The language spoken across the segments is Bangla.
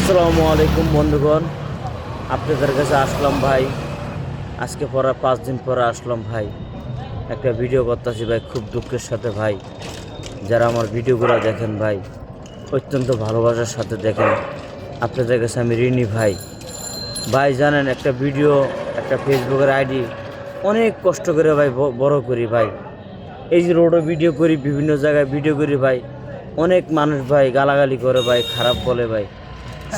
আসসালামু আলাইকুম বন্ধুগণ, আপনাদের কাছে আসলাম ভাই। আজকে পরে 5 দিন পরে আসলাম ভাই, একটা ভিডিও করতেছি ভাই, খুব দুঃখের সাথে ভাই। যারা আমার ভিডিওগুলো দেখেন ভাই, অত্যন্ত ভালোবাসার সাথে দেখেন, আপনাদের কাছে আমি ঋণী ভাই। ভাই জানেন, একটা ভিডিও, একটা ফেসবুকের আইডি অনেক কষ্ট করে ভাই বড় করি ভাই। এই যে রোডে ভিডিও করি, বিভিন্ন জায়গায় ভিডিও করি ভাই, অনেক মানুষ ভাই গালাগালি করে ভাই, খারাপ বলে ভাই,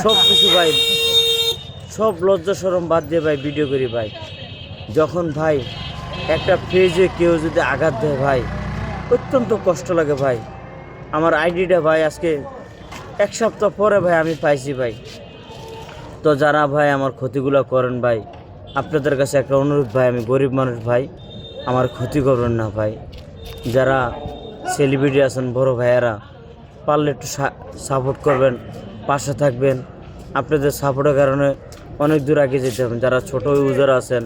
সব কিছু ভাই, সব লজ্জা শরম বাদ দিয়ে ভাই ভিডিও করি ভাই। যখন ভাই একটা পেজে কেউ যদি আঘাত দেয় ভাই, অত্যন্ত কষ্ট লাগে ভাই। আমার আইডিটা ভাই আজকে 1 সপ্তাহ পরে ভাই আমি পাইছি ভাই। তো যারা ভাই আমার ক্ষতিগুলো করেন ভাই, আপনাদের কাছে একটা অনুরোধ ভাই, আমি গরিব মানুষ ভাই, আমার ক্ষতি করবেন না ভাই। যারা সেলিব্রিটি আছেন, বড় ভাইয়েরা, পারলে একটু সাপোর্ট করবেন, পাশে থাকবেন। আপনাদের সাপোর্টের কারণে অনেক দূর আগে যেতে হবে। যারা ছোট ইউজার আছেন,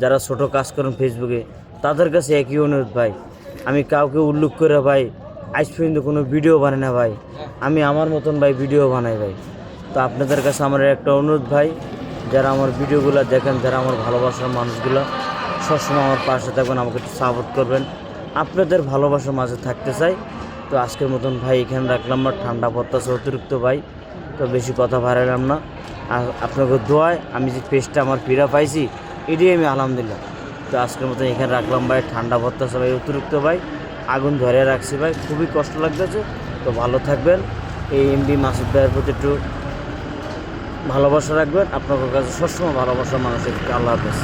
যারা ছোট কাজ করেন ফেসবুকে, তাদের কাছে একই অনুরোধ ভাই। আমি কাউকে উল্লেখ করে ভাই আজ পর্যন্ত কোনো ভিডিও বানাই না ভাই, আমি আমার মতন ভাই ভিডিও বানাই ভাই। তো আপনাদের কাছে আমার একটা অনুরোধ ভাই, যারা আমার ভিডিওগুলো দেখেন, যারা আমার ভালোবাসার মানুষগুলো, সবসময় আমার পাশে থাকবেন, আমাকে একটু সাপোর্ট করবেন। আপনাদের ভালোবাসার মাঝে থাকতে চাই। তো আজকের মতন ভাই এখানে রাখলাম না, ঠান্ডা পড়তেছে অতিরিক্ত ভাই, তো বেশি কথা বাড়ালাম না। আর আপনাকে দোয়ায় আমি যে পেজটা আমার ফিরা পাইছি, এটাই আমি আলহামদুলিল্লাহ। তো আজকের মতন এখানে রাখলাম ভাই, ঠান্ডা পড়তেছে ভাই অতিরিক্ত ভাই, আগুন ধরে রাখছি ভাই, খুবই কষ্ট লাগতেছে। তো ভালো থাকবেন, এই এমডি মাসুদ ভাইয়ের প্রতি একটু ভালোবাসা রাখবেন। আপনাদের কাছে সবসময় ভালোবাসার মানুষ। আল্লাহ হাফেজ।